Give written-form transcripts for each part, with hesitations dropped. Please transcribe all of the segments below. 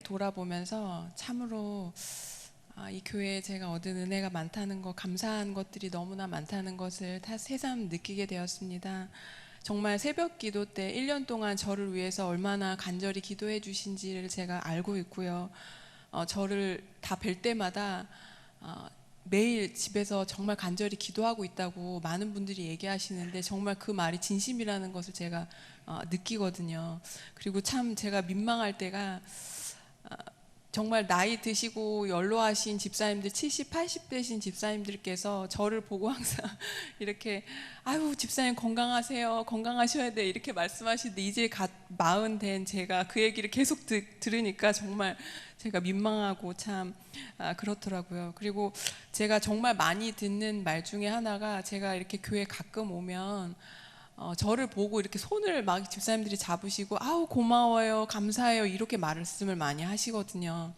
돌아보면서 참으로 이 교회에 제가 얻은 은혜가 많다는 것, 감사한 것들이 너무나 많다는 것을 새삼 느끼게 되었습니다. 정말 새벽 기도 때 1년 동안 저를 위해서 얼마나 간절히 기도해 주신지를 제가 알고 있고요. 저를 다 뵐 때마다 매일 집에서 정말 간절히 기도하고 있다고 많은 분들이 얘기하시는데 정말 그 말이 진심이라는 것을 제가 느끼거든요. 그리고 참 제가 민망할 때가 정말 나이 드시고 연로하신 집사님들 70, 80 되신 집사님들께서 저를 보고 항상 이렇게 아유 집사님 건강하세요, 건강하셔야 돼 이렇게 말씀하시는데 이제 갓 40 된 제가 그 얘기를 계속 들으니까 정말 제가 민망하고 참 그렇더라고요. 그리고 제가 정말 많이 듣는 말 중에 하나가 제가 이렇게 교회 가끔 오면 저를 보고 이렇게 손을 막 집사님들이 잡으시고 아우 고마워요, 감사해요 이렇게 말씀을 많이 하시거든요.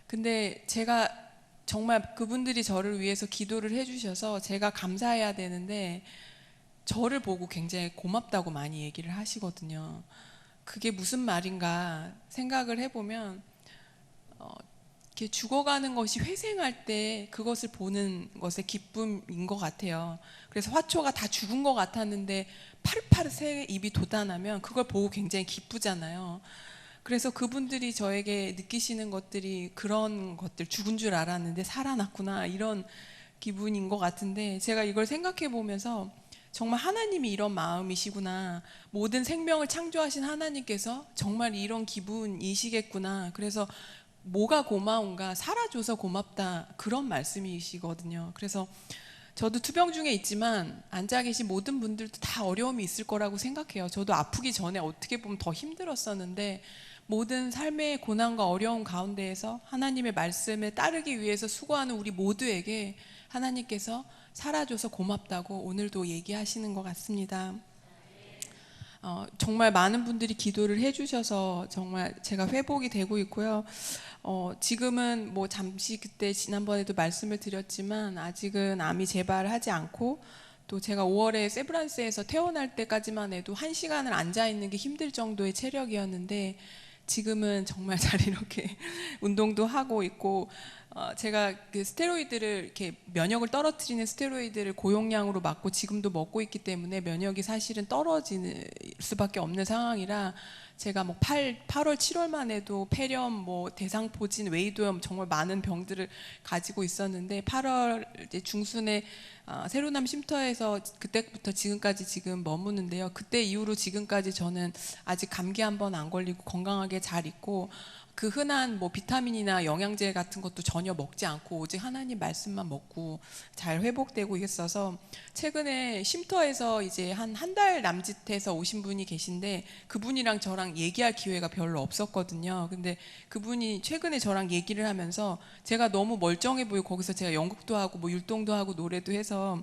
근데 제가 정말 그분들이 저를 위해서 기도를 해주셔서 제가 감사해야 되는데 저를 보고 굉장히 고맙다고 많이 얘기를 하시거든요. 그게 무슨 말인가 생각을 해보면 이렇게 죽어가는 것이 회생할 때 그것을 보는 것의 기쁨인 것 같아요. 그래서 화초가 다 죽은 것 같았는데 파릇파릇 새 잎이 돋아나면 그걸 보고 굉장히 기쁘잖아요. 그래서 그분들이 저에게 느끼시는 것들이 그런 것들, 죽은 줄 알았는데 살아났구나 이런 기분인 것 같은데, 제가 이걸 생각해 보면서 정말 하나님이 이런 마음이시구나, 모든 생명을 창조하신 하나님께서 정말 이런 기분이시겠구나, 그래서 뭐가 고마운가, 살아줘서 고맙다, 그런 말씀이시거든요. 그래서 저도 투병 중에 있지만 앉아 계신 모든 분들도 다 어려움이 있을 거라고 생각해요. 저도 아프기 전에 어떻게 보면 더 힘들었었는데 모든 삶의 고난과 어려움 가운데에서 하나님의 말씀에 따르기 위해서 수고하는 우리 모두에게 하나님께서 살아줘서 고맙다고 오늘도 얘기하시는 것 같습니다. 정말 많은 분들이 기도를 해주셔서 정말 제가 회복이 되고 있고요. 지금은 뭐 잠시 그때 지난번에도 말씀을 드렸지만 아직은 암이 재발하지 않고, 또 제가 5월에 세브란스에서 퇴원할 때까지만 해도 1시간을 앉아 있는 게 힘들 정도의 체력이었는데 지금은 정말 잘 이렇게 운동도 하고 있고, 제가 그 스테로이드를 이렇게 면역을 떨어뜨리는 스테로이드를 고용량으로 맞고 지금도 먹고 있기 때문에 면역이 사실은 떨어질 수밖에 없는 상황이라, 제가 뭐 8월, 7월만 해도 폐렴, 뭐 대상포진, 외이도염 정말 많은 병들을 가지고 있었는데 8월 이제 중순에 세로남 쉼터에서 그때부터 지금까지 지금 머무는데요. 그때 이후로 지금까지 저는 아직 감기 한 번 안 걸리고 건강하게 잘 있고, 그 흔한 뭐 비타민이나 영양제 같은 것도 전혀 먹지 않고 오직 하나님 말씀만 먹고 잘 회복되고 있어서, 최근에 쉼터에서 이제 한 달 남짓해서 오신 분이 계신데 그분이랑 저랑 얘기할 기회가 별로 없었거든요. 근데 그분이 최근에 저랑 얘기를 하면서 제가 너무 멀쩡해 보이고, 거기서 제가 연극도 하고 뭐 율동도 하고 노래도 해서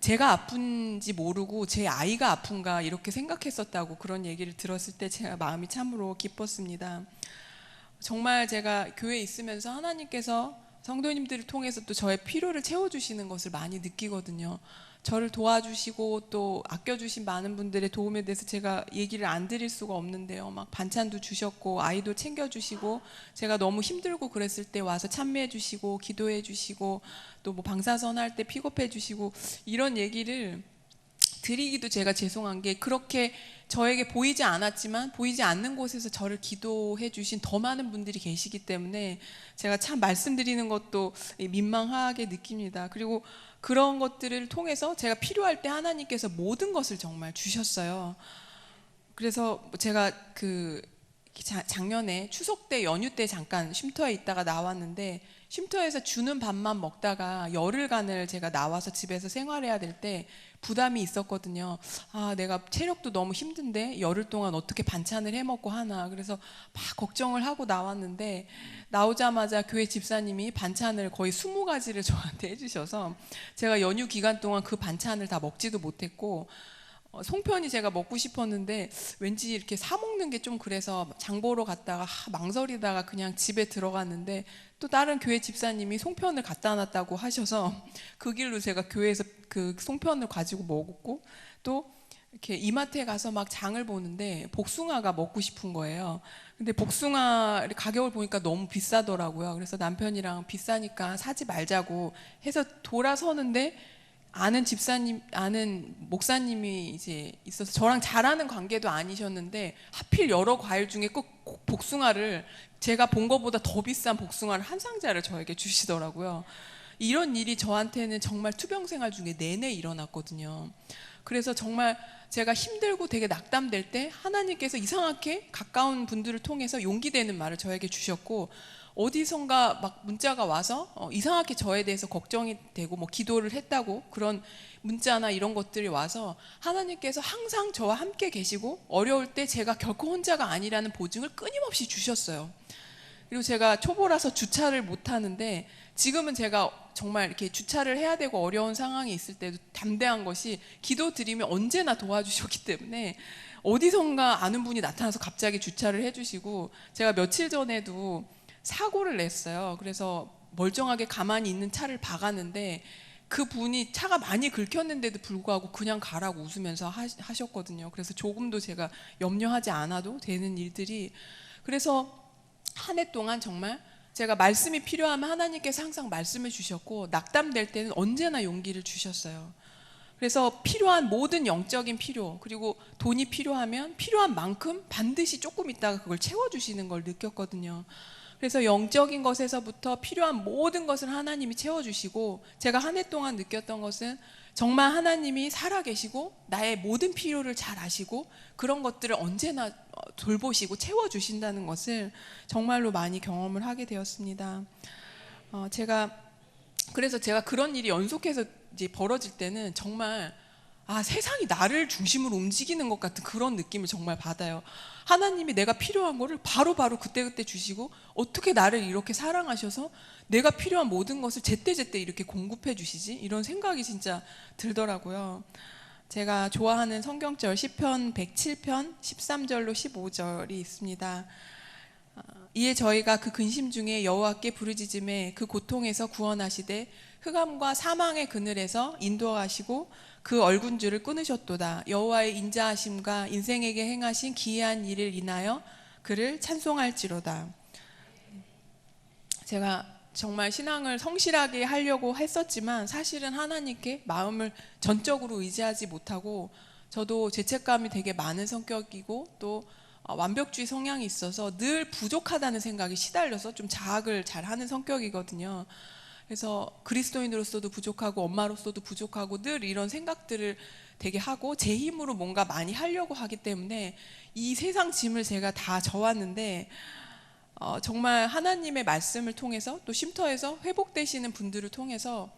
제가 아픈지 모르고 제 아이가 아픈가 이렇게 생각했었다고, 그런 얘기를 들었을 때 제가 마음이 참으로 기뻤습니다. 정말 제가 교회에 있으면서 하나님께서 성도님들을 통해서 또 저의 필요를 채워주시는 것을 많이 느끼거든요. 저를 도와주시고 또 아껴주신 많은 분들의 도움에 대해서 제가 얘기를 안 드릴 수가 없는데요. 막 반찬도 주셨고 아이도 챙겨주시고, 제가 너무 힘들고 그랬을 때 와서 참여해 주시고 기도해 주시고, 또 뭐 방사선 할 때 픽업해 주시고, 이런 얘기를 드리기도 제가 죄송한 게, 그렇게 저에게 보이지 않았지만 보이지 않는 곳에서 저를 기도해 주신 더 많은 분들이 계시기 때문에 제가 참 말씀드리는 것도 민망하게 느낍니다. 그리고 그런 것들을 통해서 제가 필요할 때 하나님께서 모든 것을 정말 주셨어요. 그래서 제가 그 작년에 추석 때 연휴 때 잠깐 쉼터에 있다가 나왔는데, 쉼터에서 주는 밥만 먹다가 열흘간을 제가 나와서 집에서 생활해야 될 때 부담이 있었거든요. 내가 체력도 너무 힘든데 열흘 동안 어떻게 반찬을 해 먹고 하나, 그래서 막 걱정을 하고 나왔는데 나오자마자 교회 집사님이 반찬을 거의 20가지를 저한테 해주셔서 제가 연휴 기간 동안 그 반찬을 다 먹지도 못했고, 송편이 제가 먹고 싶었는데 왠지 이렇게 사 먹는 게 좀 그래서 장 보러 갔다가 망설이다가 그냥 집에 들어갔는데, 또 다른 교회 집사님이 송편을 갖다 놨다고 하셔서 그 길로 제가 교회에서 그 송편을 가지고 먹었고, 또 이렇게 이마트에 가서 막 장을 보는데 복숭아가 먹고 싶은 거예요. 근데 복숭아 가격을 보니까 너무 비싸더라고요. 그래서 남편이랑 비싸니까 사지 말자고 해서 돌아서는데 아는 목사님이 이제 있어서 저랑 잘하는 관계도 아니셨는데 하필 여러 과일 중에 꼭 복숭아를 제가 본 것보다 더 비싼 복숭아를 한 상자를 저에게 주시더라고요. 이런 일이 저한테는 정말 투병 생활 중에 내내 일어났거든요. 그래서 정말 제가 힘들고 되게 낙담될 때 하나님께서 이상하게 가까운 분들을 통해서 용기 되는 말을 저에게 주셨고, 어디선가 막 문자가 와서 이상하게 저에 대해서 걱정이 되고 뭐 기도를 했다고 그런 문자나 이런 것들이 와서 하나님께서 항상 저와 함께 계시고 어려울 때 제가 결코 혼자가 아니라는 보증을 끊임없이 주셨어요. 그리고 제가 초보라서 주차를 못 하는데 지금은 제가 정말 이렇게 주차를 해야 되고 어려운 상황이 있을 때도 담대한 것이 기도 드리면 언제나 도와주셨기 때문에 어디선가 아는 분이 나타나서 갑자기 주차를 해주시고, 제가 며칠 전에도 사고를 냈어요. 그래서 멀쩡하게 가만히 있는 차를 박았는데 그 분이 차가 많이 긁혔는데도 불구하고 그냥 가라고 웃으면서 하셨거든요. 그래서 조금도 제가 염려하지 않아도 되는 일들이, 그래서 한 해 동안 정말 제가 말씀이 필요하면 하나님께서 항상 말씀을 주셨고 낙담될 때는 언제나 용기를 주셨어요. 그래서 필요한 모든 영적인 필요, 그리고 돈이 필요하면 필요한 만큼 반드시 조금 있다가 그걸 채워주시는 걸 느꼈거든요. 그래서 영적인 것에서부터 필요한 모든 것을 하나님이 채워주시고, 제가 한 해 동안 느꼈던 것은 정말 하나님이 살아계시고 나의 모든 필요를 잘 아시고 그런 것들을 언제나 돌보시고 채워주신다는 것을 정말로 많이 경험을 하게 되었습니다. 그래서 제가 그런 일이 연속해서 이제 벌어질 때는 정말 세상이 나를 중심으로 움직이는 것 같은 그런 느낌을 정말 받아요. 하나님이 내가 필요한 거를 바로바로 그때그때 주시고 어떻게 나를 이렇게 사랑하셔서 내가 필요한 모든 것을 제때제때 이렇게 공급해 주시지? 이런 생각이 진짜 들더라고요. 제가 좋아하는 성경절 시편 107편 13절로 15절이 있습니다. 이에 저희가 그 근심 중에 여호와께 부르짖음에 그 고통에서 구원하시되 흑암과 사망의 그늘에서 인도하시고 그 얼군줄을 끊으셨도다. 여호와의 인자하심과 인생에게 행하신 기이한 일을 인하여 그를 찬송할지로다. 제가 정말 신앙을 성실하게 하려고 했었지만 사실은 하나님께 마음을 전적으로 의지하지 못하고, 저도 죄책감이 되게 많은 성격이고 또 완벽주의 성향이 있어서 늘 부족하다는 생각이 시달려서 좀 자학을 잘 하는 성격이거든요. 그래서 그리스도인으로서도 부족하고 엄마로서도 부족하고 늘 이런 생각들을 되게 하고 제 힘으로 뭔가 많이 하려고 하기 때문에 이 세상 짐을 제가 다 져왔는데, 정말 하나님의 말씀을 통해서 또 쉼터에서 회복되시는 분들을 통해서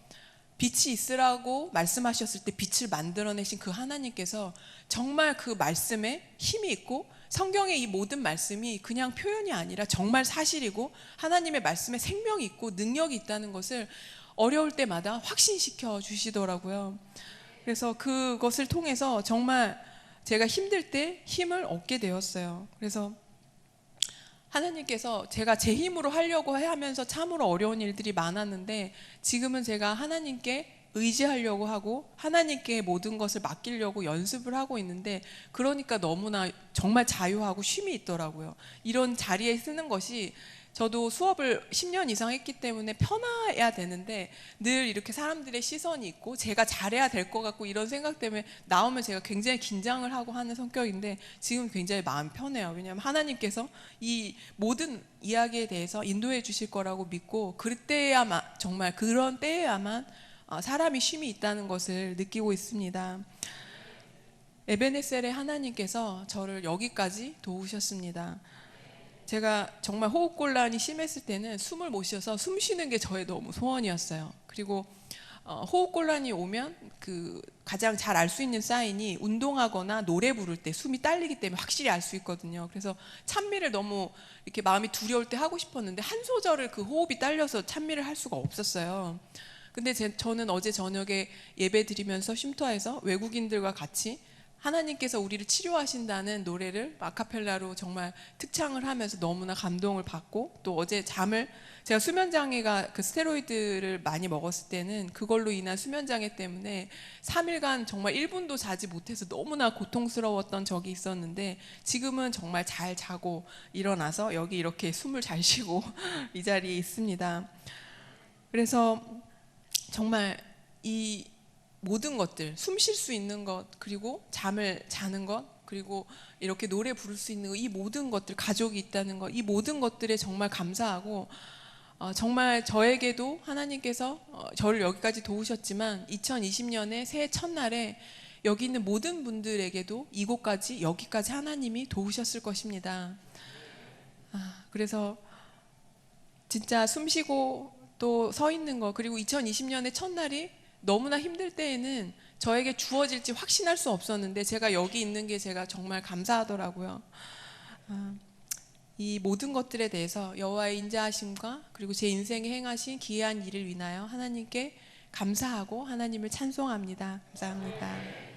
빛이 있으라고 말씀하셨을 때 빛을 만들어내신 그 하나님께서 정말 그 말씀에 힘이 있고, 성경의 이 모든 말씀이 그냥 표현이 아니라 정말 사실이고 하나님의 말씀에 생명이 있고 능력이 있다는 것을 어려울 때마다 확신시켜 주시더라고요. 그래서 그것을 통해서 정말 제가 힘들 때 힘을 얻게 되었어요. 그래서 하나님께서 제가 제 힘으로 하려고 하면서 참으로 어려운 일들이 많았는데 지금은 제가 하나님께 의지하려고 하고 하나님께 모든 것을 맡기려고 연습을 하고 있는데, 그러니까 너무나 정말 자유하고 쉼이 있더라고요. 이런 자리에 쓰는 것이, 저도 수업을 10년 이상 했기 때문에 편해야 되는데 늘 이렇게 사람들의 시선이 있고 제가 잘해야 될 것 같고 이런 생각 때문에 나오면 제가 굉장히 긴장을 하고 하는 성격인데 지금 굉장히 마음 편해요. 왜냐하면 하나님께서 이 모든 이야기에 대해서 인도해 주실 거라고 믿고, 그때야만, 정말 그런 때에야만 사람이 쉼이 있다는 것을 느끼고 있습니다. 에베네셀의 하나님께서 저를 여기까지 도우셨습니다. 제가 정말 호흡곤란이 심했을 때는 숨을 못 쉬어서 숨 쉬는 게 저의 너무 소원이었어요. 그리고 호흡곤란이 오면 그 가장 잘 알 수 있는 사인이 운동하거나 노래 부를 때 숨이 딸리기 때문에 확실히 알 수 있거든요. 그래서 찬미를 너무 이렇게 마음이 두려울 때 하고 싶었는데 한 소절을 그 호흡이 딸려서 찬미를 할 수가 없었어요. 근데 저는 어제 저녁에 예배 드리면서 쉼터에서 외국인들과 같이 하나님께서 우리를 치료하신다는 노래를 아카펠라로 정말 특창을 하면서 너무나 감동을 받고, 또 어제 잠을, 제가 수면장애가 그 스테로이드를 많이 먹었을 때는 그걸로 인한 수면장애 때문에 3일간 정말 1분도 자지 못해서 너무나 고통스러웠던 적이 있었는데, 지금은 정말 잘 자고 일어나서 여기 이렇게 숨을 잘 쉬고 이 자리에 있습니다. 그래서 정말 이 모든 것들, 숨 쉴 수 있는 것, 그리고 잠을 자는 것, 그리고 이렇게 노래 부를 수 있는 것, 이 모든 것들, 가족이 있다는 것, 이 모든 것들에 정말 감사하고, 정말 저에게도 하나님께서 저를 여기까지 도우셨지만 2020년의 새해 첫날에 여기 있는 모든 분들에게도 이곳까지, 여기까지 하나님이 도우셨을 것입니다. 그래서 진짜 숨 쉬고 또 서 있는 거, 그리고 2020년의 첫날이 너무나 힘들 때에는 저에게 주어질지 확신할 수 없었는데 제가 여기 있는 게 제가 정말 감사하더라고요. 이 모든 것들에 대해서 여호와의 인자하심과 그리고 제 인생에 행하신 기이한 일을 위하여 하나님께 감사하고 하나님을 찬송합니다. 감사합니다.